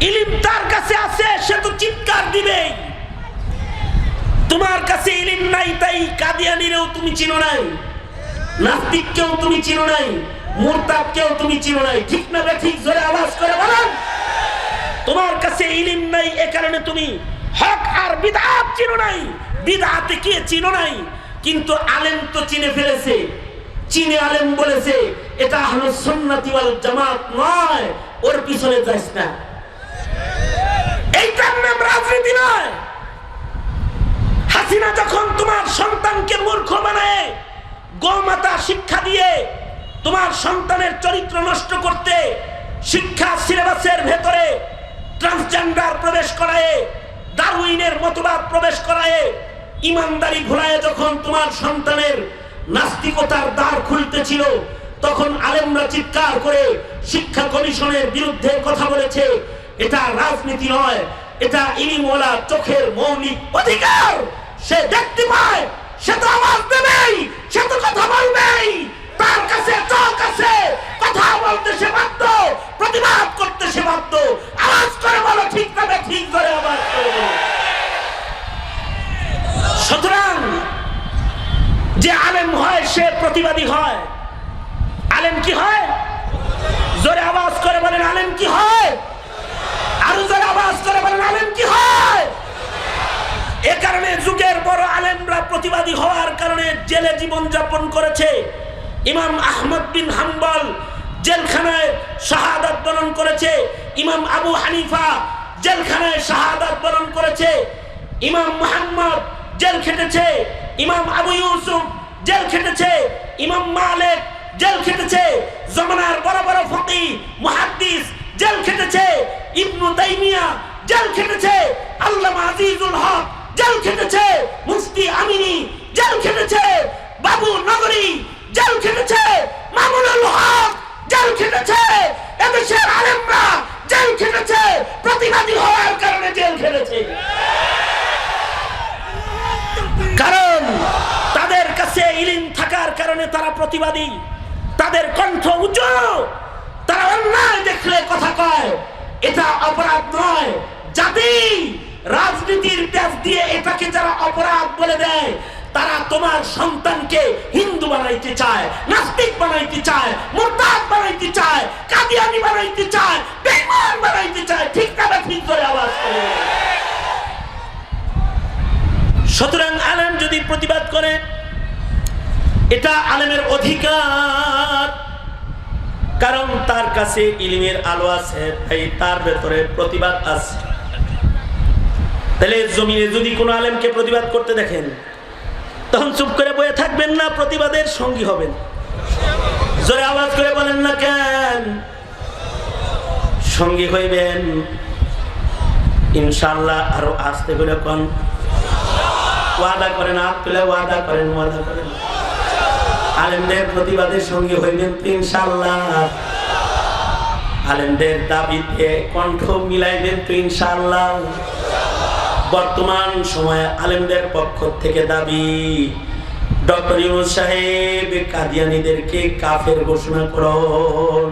ইলম তার কাছে আছে, সে তো চিৎকার দিবে। তোমার কাছে ইলম নাই, তাই কাদিয়ানীরেও তুমি চিনো নাই, নাস্তিককেও তুমি চিনো নাই, মুরতাদকেও তুমি চিনো নাই। ঠিক না ঠিক? জোরে আওয়াজ করে বলেন। তোমার কাছে ইলম নাই, এ কারণে তুমি হক আর বিদআত চিনো নাই। বিদআতে কি চিনো নাই, কিন্তু আলেম তো চিনে ফেলেছে। চিনে আলেম বলেছে এটা আহলুস সুন্নাত ওয়াল জামাত নয়, ওর পিছনে যাস না। এইটার নাম রাজনীতি নয়। হাসিনা যখন তোমার সন্তানকে মূর্খ বানায়, গোমাতা শিক্ষা দিয়ে তোমার সন্তানের চরিত্র নষ্ট করতে শিক্ষা সিলেবাসের ভেতরে ট্রান্সজেন্ডার প্রবেশ করায়, ডারউইনের মতবাদ প্রবেশ করায়, ইমানদারি ভুলায় যখন তোমার সন্তানের নাস্তিকতার দ্বার খুলতেছিল, তখন আলেমরা চিৎকার করে শিক্ষা কমিশনের বিরুদ্ধে কথা বলেছে। এটা রাজনীতি নয়, এটা ইলমওয়ালা চোখের মৌলিক অধিকার। সে দেখতে পায়, সে তো আওয়াজ দেবেই, সে তো কথা বলবেই। তার কাছে চোখ আছে, কথা বলতে সে বাধ্য, প্রতিবাদ করতে সে বাধ্য। আওয়াজ করে বলো ঠিক তবে ঠিক করে আওয়াজ করে। সুতরাং যে আলেম হয় সে প্রতিবাদী হয়। আলেম কি হয়? জোরে আওয়াজ করে বলেন আলেম কি হয়? আরো জোরে আওয়াজ করে বলেন আলেম কি হয়? এ কারণে যুগের বড় আলেমরা প্রতিবাদী হওয়ার কারণে জেলে জীবন যাপন করেছে। ইমাম আহমদ বিন হাম্বল জেলখানায় শাহাদাত বরণ করেছে। ইমাম আবু হানিফা জেলখানায় শাহাদাত বরণ করেছে। ইমাম মুহাম্মদ জেল খেটেছে। ইমাম আবু ইউসুফ জেল খেটেছে। ইমাম মালিক জেল খেটেছে। জমানার বড় বড় ফকিহ মুহাদ্দিস জেল খেটেছে। ইবনু তাইমিয়া জেল খেটেছে। আল্লামা আজিজুল হক জেল খেটেছে। মুফতি আমিনী জেল খেটেছে। বাবু নগরী জেল খেটেছে। মামুনুল হক জেল খেটেছে। এদেশের আলেমরা জেল খেটেছে, প্রতিবাদী হওয়ার কারণে জেল খেটেছে। কারণ তাদের কাছে ইলম থাকার কারণে তারা প্রতিবাদী, তাদের কণ্ঠ উঁচু, তারা অন্যায় দেখলে কথা কয়। এটা অপরাধ নয়। জাতি রাজনীতির পেঁচ দিয়ে এটাকে যারা অপরাধ বলে দেয়, তারা তোমার সন্তানকে হিন্দু বানাইতে চায়, নাস্তিক বানাইতে চায়, মুরতাদ বানাইতে চায়, কাদিয়ানি বানাইতে চায়, বেঈমান বানাইতে চায়। ঠিক না ঠিক করে আওয়াজ করে। সুতরাং আলেম যদি প্রতিবাদ করে, এটা আলেমের অধিকার, কারণ তার কাছে ইলমের আলো আছে, তাই তার ভেতরে প্রতিবাদ আছে। তাহলে জমিনে যদি কোনো আলেমকে প্রতিবাদ করতে দেখেন, তখন চুপ করে বসে থাকবেন না, প্রতিবাদের সঙ্গী হবেন। জোরে আওয়াজ করে বলেন না কেন? সঙ্গী হইবেন ইনশাআল্লাহ। আরো আস্তে করে কোন ওয়াদা করেন, হাত তুলে ওয়াদা করেন, ওয়াদা করেন। আলেমদের প্রতিবাদের সঙ্গী হইবেন তো ইনশাআল্লাহ। আলেমদের দাবিতে কণ্ঠ মিলাইবেন তো ইনশাআল্লাহ। বর্তমান সময়ে আলেমদের পক্ষ থেকে দাবি, ডক্টর ইউনূস সাহেব কাদিয়ানীদেরকে কাফের ঘোষণা করুন।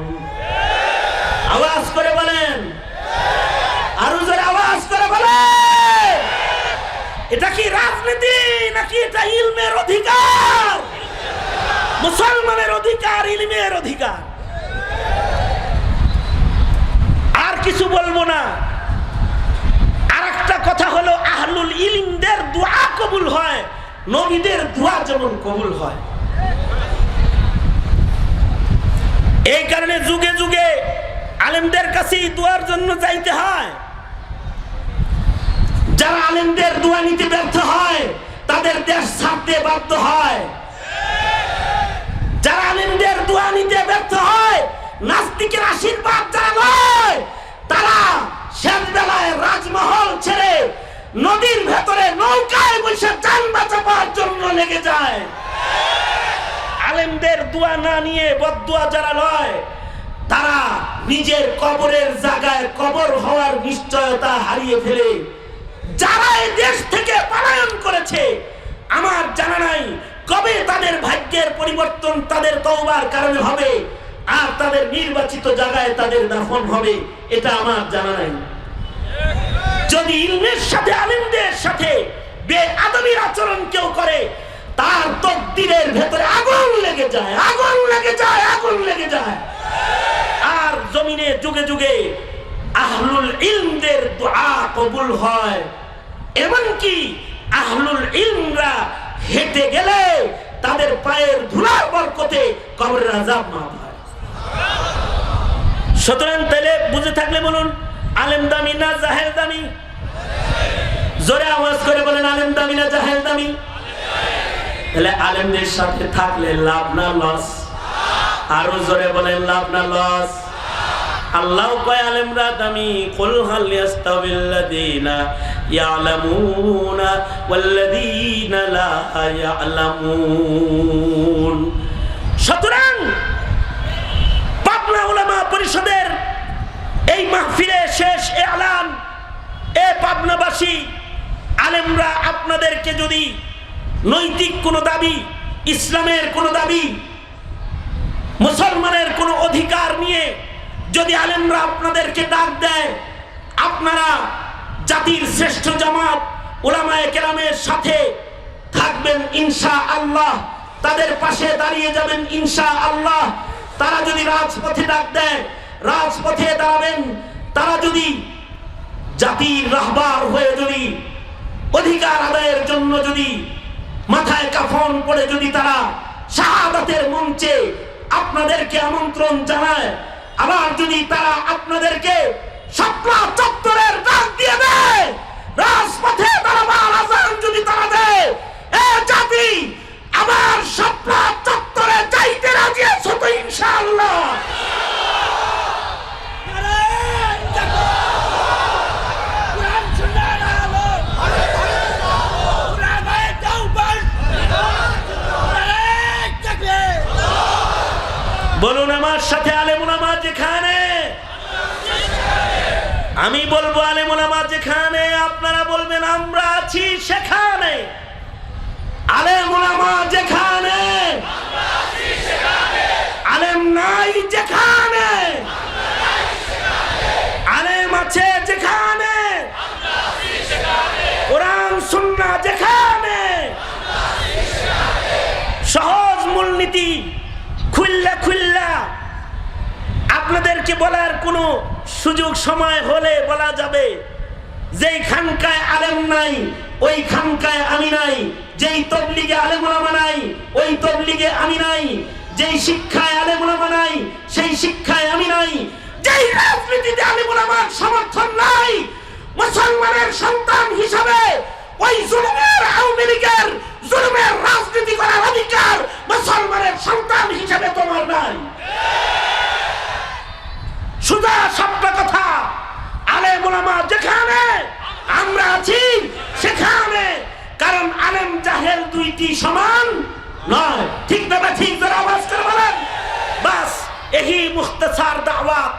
আওয়াজ করে বলেন, আরো জোরে আওয়াজ করে বলেন। এটা কি রাজনীতি নাকি এটা ইলমের অধিকার? মুসলমানের অধিকার, ইলমের অধিকার। আর কিছু বলবো না। আরেকটা কথা হলো, আহলুল ইলমদের দোয়া কবুল হয়, নবীদের দোয়া যেমন কবুল হয়। এই কারণে যুগে যুগে আলেমদের কাছে দোয়ার জন্য যাইতে হয়। যারা আলেমদের দোয়া নিতে ব্যর্থ হয়, তাদের দেশ ছাড়তে বাধ্য হয়। যারা আলেমদের দোয়া নিতে ব্যর্থ হয়, নাস্তিকের আশীর্বাদ যারা নয়, তারা শেষ বেলায় রাজমহল ছেড়ে নদীর ভেতরে নৌকায় বসে যান বাঁচাবার জন্য লেগে যায়। আলেমদের দোয়া না নিয়ে বদদোয়া যারা লয়, তারা নিজের কবরের জায়গায় কবর হওয়ার নিশ্চয়তা হারিয়ে ফেলে। যারা এই দেশ থেকে পলায়ন করেছে, আমার জানা নাই কবে তাদের ভাগ্যের পরিবর্তন তাদের তওবার কারণে হবে আর তাদের নির্বাচিত জায়গায় তাদের দাফন হবে, এটা আমার জানা নাই। যদি ইলমের সাথে আলেমদের সাথে বেআদবির আচরণ কেউ করে, তার তকদিরের ভেতরে আগুন লেগে যায়, আগুন লেগে যায়, আগুন লেগে যায়। আর জমিনে যুগে যুগে আহলুল ইলমদের দোয়া কবুল হয়, এমনকি আহলুল ইলমরা হেঁটে গেলে তাদের পায়ের ধুলার বরকতে কবরের আযাব মাফ হয়। সুতরাং তাহলে বুঝে থাকলে বলুন, আলেম দামি না জাহেল দামি? জোরে আওয়াজ করে বলেন, আলেম দামি না জাহেল দামি? তাহলে আলেমদের সাথে থাকলে লাভ না লস? আরো জোরে বলেন, লাভ না লস? আল্লাহ কয় আলেমরা দামি, কুল হাল ইয়াস্তাবিল্লাযীনা ইয়ালামুনা ওয়াল্লাযীনা লা ইয়ালামুন। সুতরাং পাবনা উলামা পরিষদের এই মাহফিলে শেষ এলান, এ পাবনাবাসী আলেমরা আপনাদেরকে যদি নৈতিক কোনো দাবি, ইসলামের কোনো দাবি, মুসলমানের কোনো অধিকার নিয়ে যদি আলেমরা আপনাদেরকে ডাক দেয়, আপনারা জাতির শ্রেষ্ঠ জামাত উলামায়ে কেরামের সাথে থাকবেন ইনশাআল্লাহ, তাদের পাশে দাঁড়িয়ে যাবেন ইনশাআল্লাহ। তারা যদি রাজপথে ডাক দেয়, রাজপথে দাঁড়াবেন। তারা যদি জাতির রাহবার হয়ে যদি অধিকার আদায়ের জন্য যদি মাথায় কাফন পড়ে যদি তারা শাহাদাতের মঞ্চে আপনাদেরকে আমন্ত্রণ জানায়, আবার যদি তারা আপনাদেরকে শাপলা চত্বরের ডাক দিয়ে দেয়, রাজপথে দাঁড়াবার আযান যদি তারা দেয়, এ জাতি আবার শাপলা চত্বরে যাইতে রাজি আছো তো ইনশাআল্লাহ? বলুন আমার সাথে, আলেম উলামা যেখানে, আমি বলবো আলেম উলামা যেখানে, আপনারা বলবেন আমরা আছি সেখানে। আলেম উলামা যেখানে, আলেম নাই যেখানে, আলেম আছে যেখানে, কোরআন সুন্নাহ যেখানে। সহজ মূলনীতি খুল্লা খুল্লা আপনাদেরকে বলার কোনো সুযোগ সময় হলে বলা যাবে। যেই খানকায় আলেম নাই ওই খানকায় আমি নাই, যেই তবলিগে আলেম উলামা নাই ওই তবলিগে আমি নাই, যেই শিক্ষায় আলেম উলামা নাই সেই শিক্ষায় আমি নাই, যেই রাজনীতিতে আলেম উলামার সমর্থন নাই, মুসলমানের সন্তান হিসাবে ওই জুলুমের আওয়ামী লীগের জুলুমের রাজনীতি করার অধিকার মুসলমানের সন্তান হিসাবে তোমার নাই। সুজা সত্য কথা, আলেম উলামা যেখানে আমরা আছি সেখানে। কারণ আলেম জাহেল দুইটি সমান নয়। ঠিক না? ঠিক, যারা আওয়াজ করে বলেন। বাস, এই মুখতাসার দাওয়াত।